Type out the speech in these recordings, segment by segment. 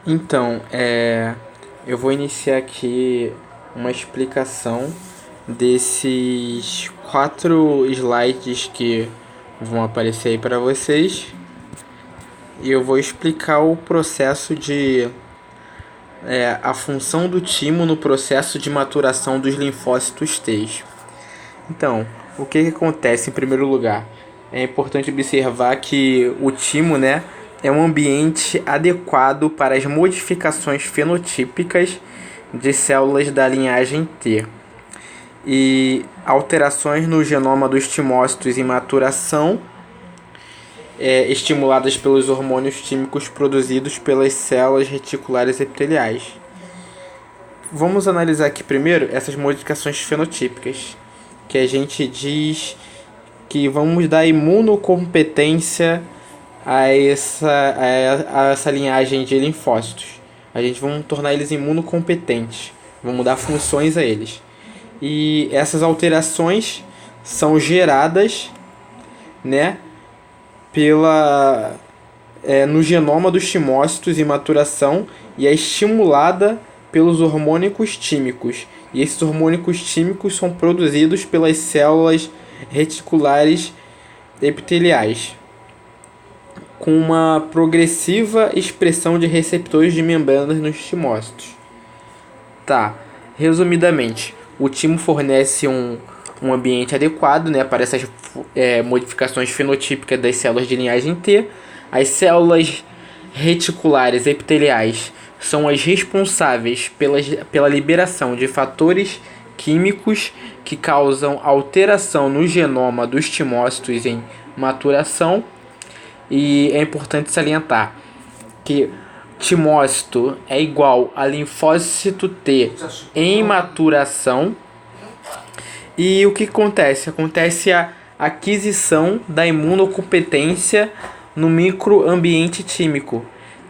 Então, eu vou iniciar aqui uma explicação desses 4 slides que vão aparecer aí para vocês. E eu vou explicar o processo a função do timo no processo de maturação dos linfócitos T. Então, o que acontece em primeiro lugar? É importante observar que o timo, é um ambiente adequado para as modificações fenotípicas de células da linhagem T e alterações no genoma dos timócitos em maturação, estimuladas pelos hormônios tímicos produzidos pelas células reticulares epiteliais. Vamos analisar aqui primeiro essas modificações fenotípicas, que a gente diz que vamos dar imunocompetência a essa linhagem de linfócitos. A gente vai tornar eles imunocompetentes, vamos dar funções a eles. E essas alterações são geradas, no genoma dos timócitos em maturação e é estimulada pelos hormônicos tímicos. E esses hormônicos tímicos são produzidos pelas células reticulares epiteliais, com uma progressiva expressão de receptores de membranas nos timócitos. Resumidamente, o timo fornece um ambiente adequado, para essas modificações fenotípicas das células de linhagem T. As células reticulares epiteliais são as responsáveis pela liberação de fatores químicos que causam alteração no genoma dos timócitos em maturação. E é importante salientar que timócito é igual a linfócito T em maturação. E o que acontece? Acontece a aquisição da imunocompetência no microambiente tímico,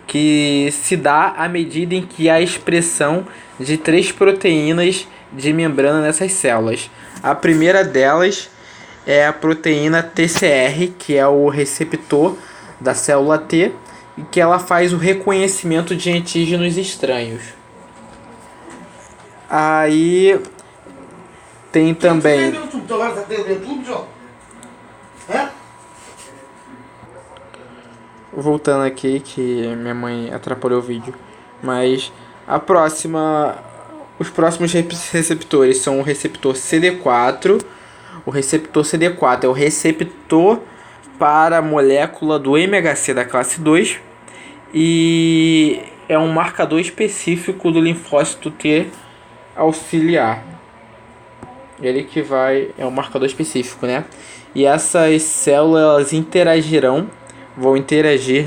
que se dá à medida em que há expressão de 3 proteínas de membrana nessas células. A primeira delas é a proteína TCR, que é o receptor da célula T, e que ela faz o reconhecimento de antígenos estranhos. Aí tem também... Voltando aqui, que minha mãe atrapalhou o vídeo. Mas os próximos receptores são o receptor CD4. O receptor CD4 é o receptor para a molécula do MHC da classe 2 e é um marcador específico do linfócito T auxiliar. Ele que é um marcador específico, E essas células vão interagir,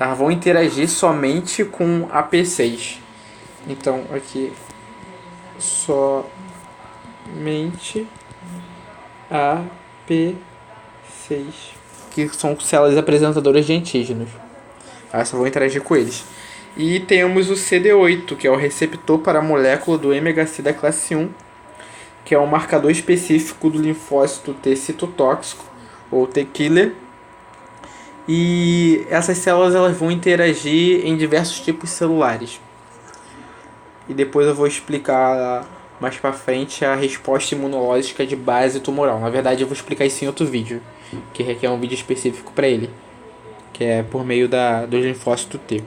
vão interagir somente com a P6. Então aqui somente a P6, que são células apresentadoras de antígenos. Só vão interagir com eles. E temos o CD8, que é o receptor para a molécula do MHC da classe 1, que é um marcador específico do linfócito T citotóxico, ou T-killer. E essas células elas vão interagir em diversos tipos celulares. E depois eu vou explicar mais pra frente a resposta imunológica de base tumoral. Na verdade, eu vou explicar isso em outro vídeo, que requer um vídeo específico para ele, que é por meio do linfócito T.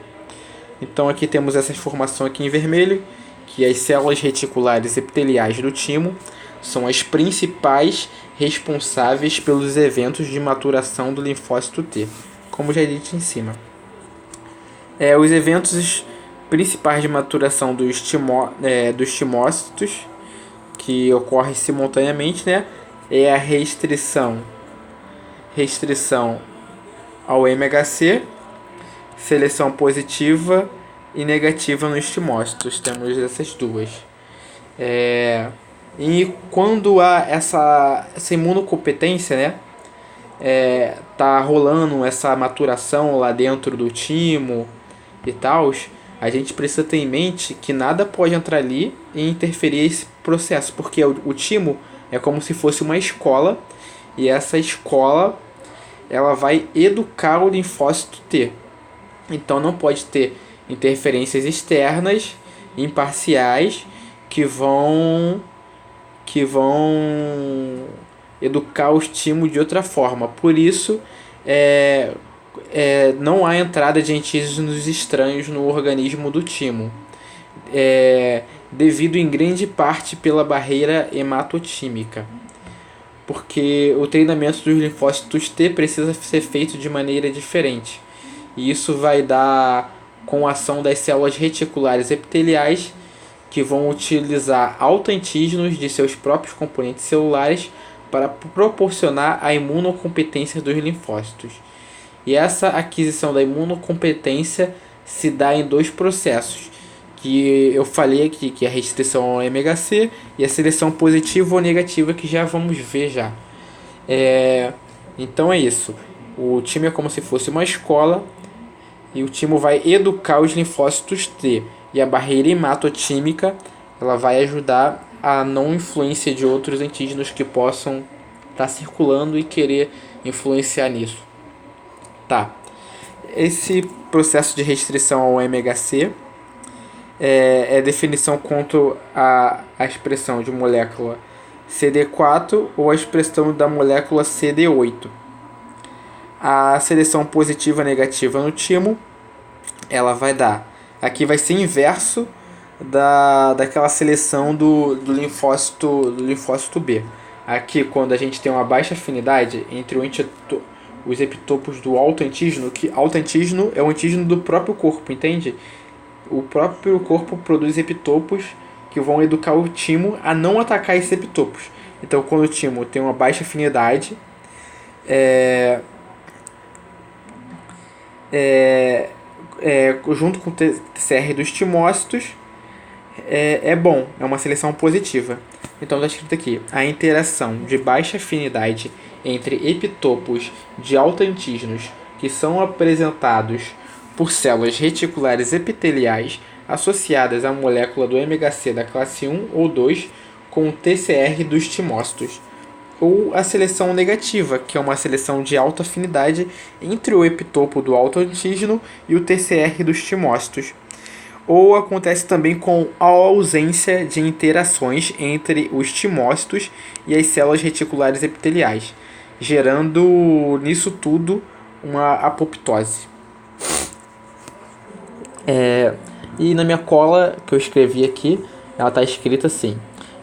Então aqui temos essa informação aqui em vermelho, que as células reticulares epiteliais do timo são as principais responsáveis pelos eventos de maturação do linfócito T, como já dito em cima. Os eventos principais de maturação dos timócitos, que ocorrem simultaneamente, é a restrição ao MHC, seleção positiva e negativa nos timócitos. Temos essas duas. E quando há essa imunocompetência, tá rolando essa maturação lá dentro do timo e tal, a gente precisa ter em mente que nada pode entrar ali e interferir esse processo, porque o timo é como se fosse uma escola, e essa escola ela vai educar o linfócito T. Então não pode ter interferências externas, imparciais, que vão educar o estímulo de outra forma. Por isso, não há entrada de antígenos estranhos no organismo do timo, devido em grande parte pela barreira hematotímica, porque o treinamento dos linfócitos T precisa ser feito de maneira diferente. E isso vai dar com a ação das células reticulares epiteliais, que vão utilizar autoantígenos de seus próprios componentes celulares para proporcionar a imunocompetência dos linfócitos. E essa aquisição da imunocompetência se dá em dois processos, que eu falei aqui, que é a restrição ao MHC e a seleção positiva ou negativa, que já vamos ver já. Então é isso. O timo é como se fosse uma escola, e o timo vai educar os linfócitos T. E a barreira hematotímica, ela vai ajudar a não influência de outros antígenos que possam estar circulando e querer influenciar nisso. Tá. Esse processo de restrição ao MHC é definição quanto à expressão de molécula CD4 ou a expressão da molécula CD8. A seleção positiva negativa no timo, ela vai dar, aqui vai ser inverso daquela seleção do linfócito B. Aqui, quando a gente tem uma baixa afinidade entre os epitopos do autoantígeno, que autoantígeno é o antígeno do próprio corpo, entende? O próprio corpo produz epitopos que vão educar o timo a não atacar esses epitopos. Então, quando o timo tem uma baixa afinidade, junto com o TCR dos timócitos, é bom, é uma seleção positiva. Então está escrito aqui: a interação de baixa afinidade entre epitopos de autoantígenos que são apresentados por células reticulares epiteliais associadas à molécula do MHC da classe 1 ou 2 com o TCR dos timócitos. Ou a seleção negativa, que é uma seleção de alta afinidade entre o epitopo do autoantígeno e o TCR dos timócitos. Ou acontece também com a ausência de interações entre os timócitos e as células reticulares epiteliais, gerando nisso tudo uma apoptose. E na minha cola que eu escrevi aqui, ela está escrita assim,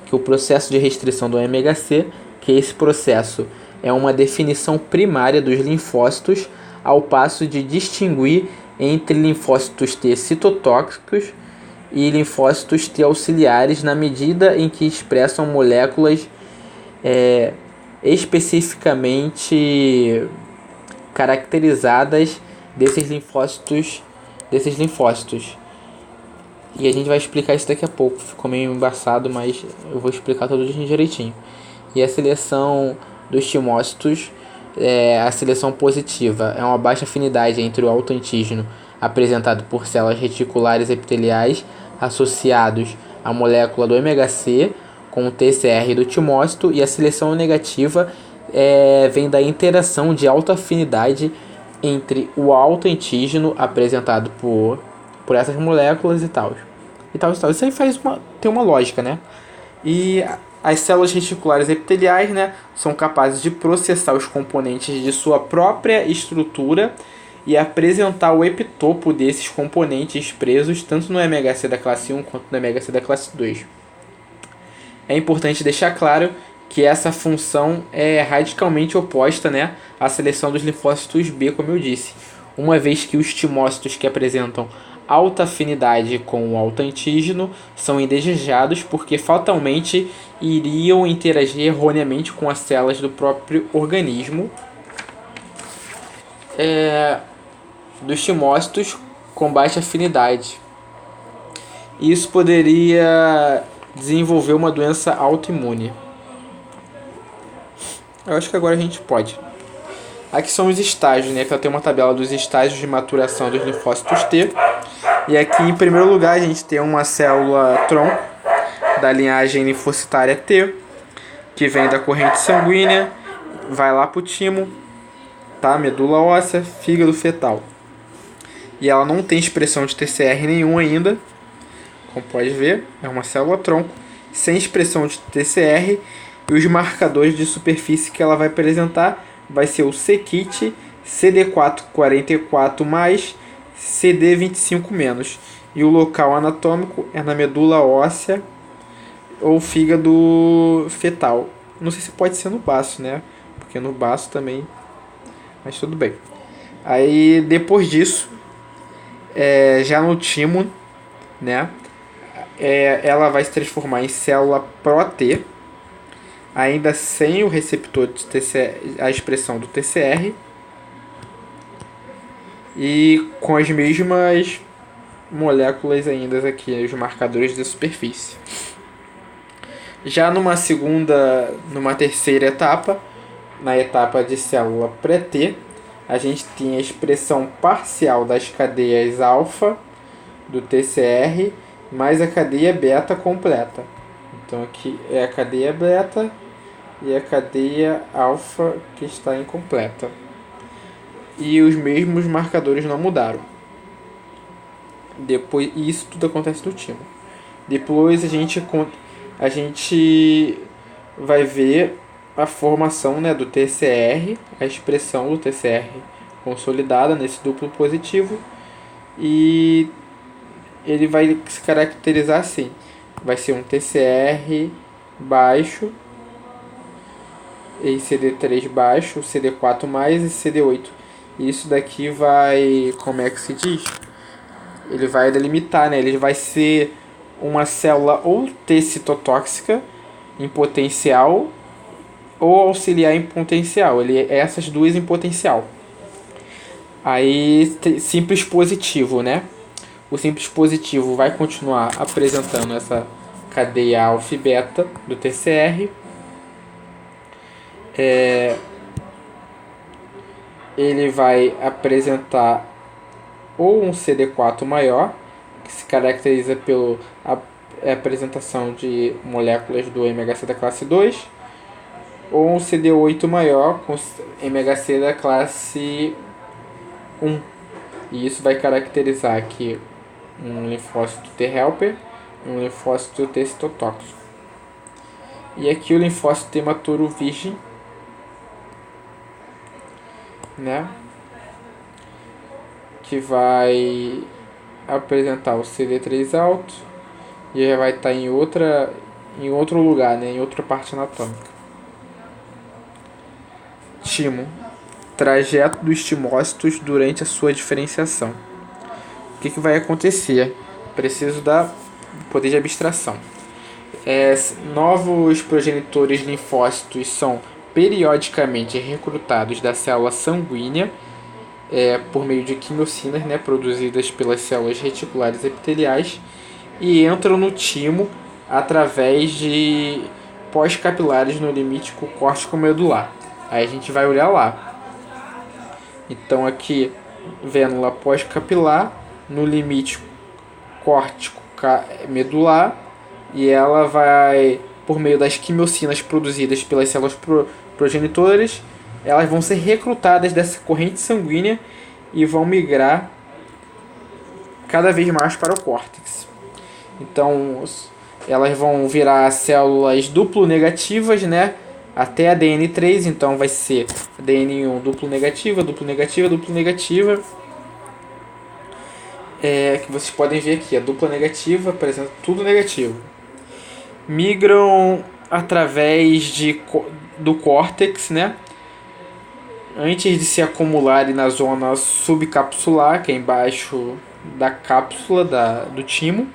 que o processo de restrição do MHC, que esse processo é uma definição primária dos linfócitos, ao passo de distinguir entre linfócitos T citotóxicos e linfócitos T auxiliares na medida em que expressam moléculas especificamente caracterizadas desses linfócitos. E a gente vai explicar isso daqui a pouco. Ficou meio embaçado, mas eu vou explicar tudo direitinho. E a seleção dos timócitos, a seleção positiva, é uma baixa afinidade entre o autoantígeno apresentado por células reticulares epiteliais associados à molécula do MHC com o TCR do timócito, e a seleção negativa vem da interação de alta afinidade entre o autoantígeno apresentado por essas moléculas e tal. Isso aí tem uma lógica, né? E as células reticulares epiteliais, né, são capazes de processar os componentes de sua própria estrutura e apresentar o epitopo desses componentes presos tanto no MHC da classe 1 quanto no MHC da classe 2. É importante deixar claro que essa função é radicalmente oposta, né, à seleção dos linfócitos B, como eu disse, uma vez que os timócitos que apresentam alta afinidade com o autoantígeno são indesejados porque fatalmente iriam interagir erroneamente com as células do próprio organismo dos timócitos com baixa afinidade. Isso poderia desenvolver uma doença autoimune. Eu acho que agora a gente pode. Aqui são os estágios, né? Que ela tem uma tabela dos estágios de maturação dos linfócitos T. E aqui, em primeiro lugar, a gente tem uma célula tronco da linhagem linfocitária T, que vem da corrente sanguínea, vai lá para o timo, tá? Medula óssea, fígado fetal. E ela não tem expressão de TCR nenhum ainda, como pode ver, é uma célula-tronco sem expressão de TCR, e os marcadores de superfície que ela vai apresentar vai ser o c-KIT, CD444+, CD25-. E o local anatômico é na medula óssea ou fígado fetal. Não sei se pode ser no baço, né? Porque no baço também, mas tudo bem. Aí depois disso, já no timo, né? Ela vai se transformar em célula Pro-T, ainda sem o receptor de TCR, a expressão do TCR, e com as mesmas moléculas ainda aqui, os marcadores de superfície. Já numa terceira etapa, na etapa de célula pré-T, a gente tem a expressão parcial das cadeias alfa do TCR mais a cadeia beta completa. Então aqui é a cadeia beta e a cadeia alfa que está incompleta. E os mesmos marcadores não mudaram. Depois, isso tudo acontece no timo. Depois a gente vai ver a formação, né, do TCR, a expressão do TCR consolidada nesse duplo positivo, e ele vai se caracterizar assim: vai ser um TCR baixo, e CD3 baixo, CD4+, e CD8. E isso daqui vai, como é que se diz? Ele vai delimitar, né? Ele vai ser uma célula ou T citotóxica em potencial ou auxiliar em potencial. Ele é essas duas em potencial. Aí, simples positivo, né? O simples positivo vai continuar apresentando essa cadeia alfa e beta do TCR. Ele vai apresentar ou um CD4 maior, que se caracteriza pela apresentação de moléculas do MHC da classe 2, ou um CD8 maior com MHC da classe 1. E isso vai caracterizar aqui um linfócito T helper e um linfócito T citotóxico. E aqui o linfócito T maturo virgem, né? Que vai apresentar o CD3 alto e já vai estar em outro lugar, né? Em outra parte anatômica. Timo. Trajeto dos timócitos durante a sua diferenciação. O que vai acontecer? Preciso dar poder de abstração. Novos progenitores linfócitos são periodicamente recrutados da célula sanguínea por meio de quimiocinas, né, produzidas pelas células reticulares epiteliais, e entram no timo através de pós-capilares no limite córtico medular. Aí a gente vai olhar lá. Então aqui, vênula pós-capilar no limite córtico medular, e ela vai, por meio das quimiocinas produzidas pelas células progenitoras, elas vão ser recrutadas dessa corrente sanguínea e vão migrar cada vez mais para o córtex. Então, elas vão virar células duplo negativas, né? Até a DN3, então vai ser DN1 duplo negativa, duplo negativa, duplo negativa. Que vocês podem ver aqui, a dupla negativa apresenta tudo negativo. Migram através do córtex, né? Antes de se acumularem na zona subcapsular, que é embaixo da cápsula do timo.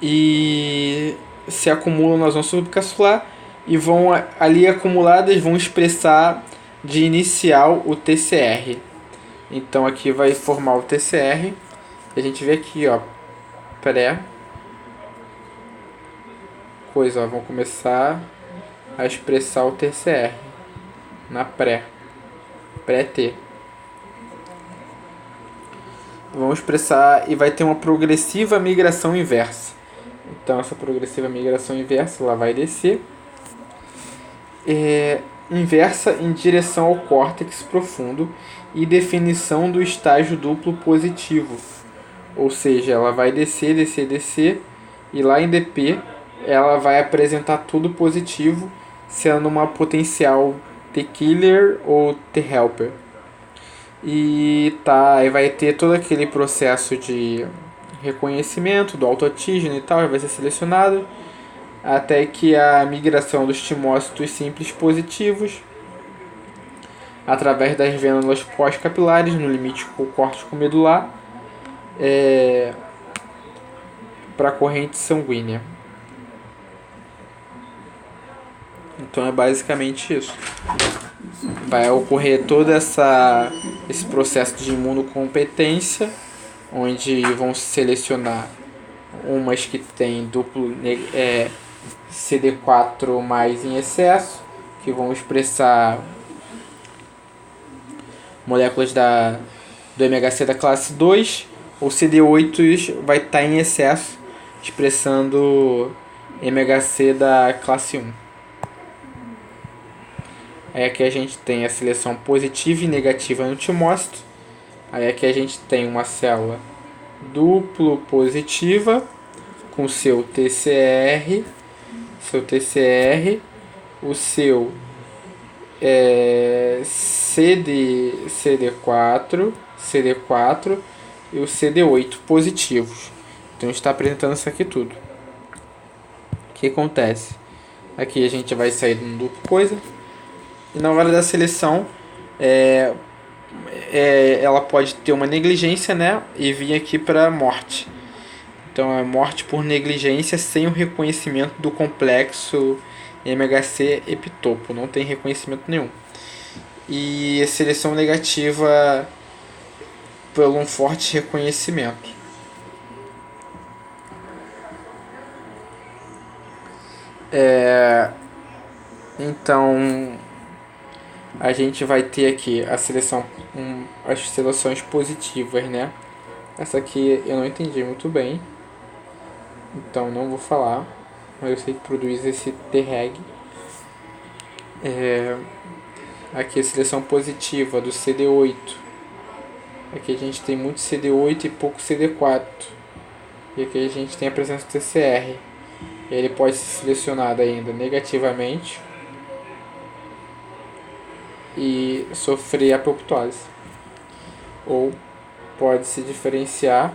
E se acumulam na zona subcapsular e vão ali acumuladas, vão expressar de inicial o TCR. Então aqui vai formar o TCR. A gente vê aqui, ó, vão começar a expressar o TCR na pré-T. Vão expressar e vai ter uma progressiva migração inversa. Então essa progressiva migração inversa ela vai descer. inversa em direção ao córtex profundo e definição do estágio duplo positivo. Ou seja, ela vai descer, descer, descer, e lá em DP ela vai apresentar tudo positivo, sendo uma potencial T-Killer ou T-Helper. E tá, aí vai ter todo aquele processo de reconhecimento do autoantígeno e tal, vai ser selecionado até que a migração dos timócitos simples positivos através das vênulas pós-capilares no limite com o córtico medular para a corrente sanguínea. Então é basicamente isso. Vai ocorrer todo esse processo de imunocompetência, onde vão selecionar umas que tem duplo CD4 mais em excesso, que vão expressar moléculas do MHC da classe 2, ou CD8 vai estar em excesso, expressando MHC da classe 1. Aí aqui a gente tem a seleção positiva e negativa no timócito. Aí aqui a gente tem uma célula duplo positiva com seu TCR, o seu CD4 e o CD8 positivos. Então está apresentando isso aqui tudo. O que acontece? Aqui a gente vai sair de um duplo coisa. E na hora da seleção, ela pode ter uma negligência, né? E vir aqui para morte. Então é morte por negligência sem o reconhecimento do complexo MHC epitopo. Não tem reconhecimento nenhum. E a seleção negativa por um forte reconhecimento. Então a gente vai ter aqui a seleção, as seleções positivas, né? Essa aqui eu não entendi muito bem, então não vou falar, mas eu sei que produz esse Treg. Aqui a seleção positiva do CD8. Aqui a gente tem muito CD8 e pouco CD4. E aqui a gente tem a presença do TCR. Ele pode ser selecionado ainda negativamente e sofrer apoptose. Ou pode se diferenciar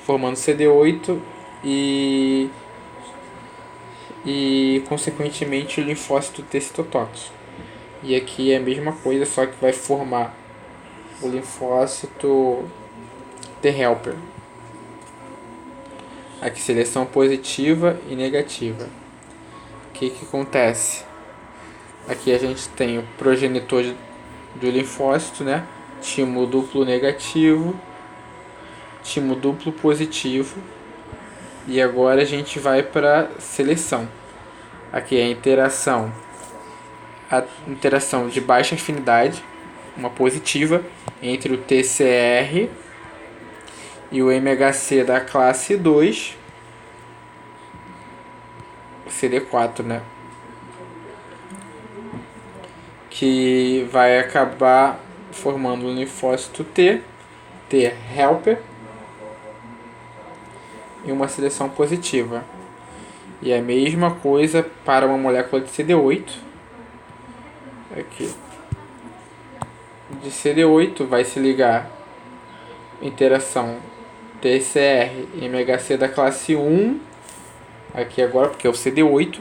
formando CD8 e consequentemente o linfócito T citotóxico. E aqui é a mesma coisa, só que vai formar o linfócito T helper. Aqui seleção positiva e negativa. O que acontece? Aqui a gente tem o progenitor do linfócito, né? Timo duplo negativo, timo duplo positivo. E agora a gente vai para seleção. Aqui é a interação de baixa afinidade, uma positiva, entre o TCR e o MHC da classe 2, CD4, né? Que vai acabar formando o linfócito T helper, e uma seleção positiva. E a mesma coisa para uma molécula de CD8. Aqui. De CD8 vai se ligar interação TCR e MHC da classe 1. Aqui agora, porque é o CD8.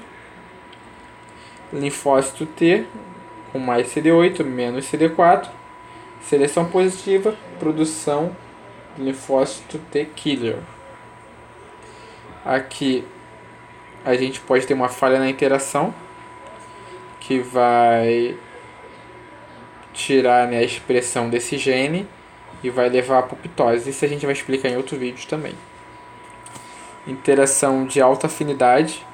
Linfócito T com mais CD8 menos CD4. Seleção positiva, produção do linfócito T killer. Aqui a gente pode ter uma falha na interação que vai tirar, né, a expressão desse gene e vai levar a apoptose. Isso a gente vai explicar em outro vídeo também. Interação de alta afinidade.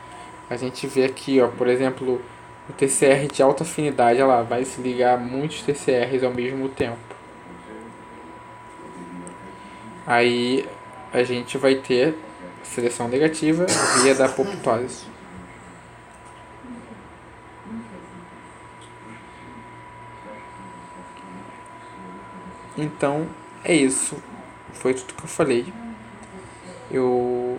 A gente vê aqui, ó, por exemplo, o TCR de alta afinidade, olha lá, vai se ligar a muitos TCRs ao mesmo tempo. Aí a gente vai ter seleção negativa via da apoptose. Então, é isso. Foi tudo que eu falei. Eu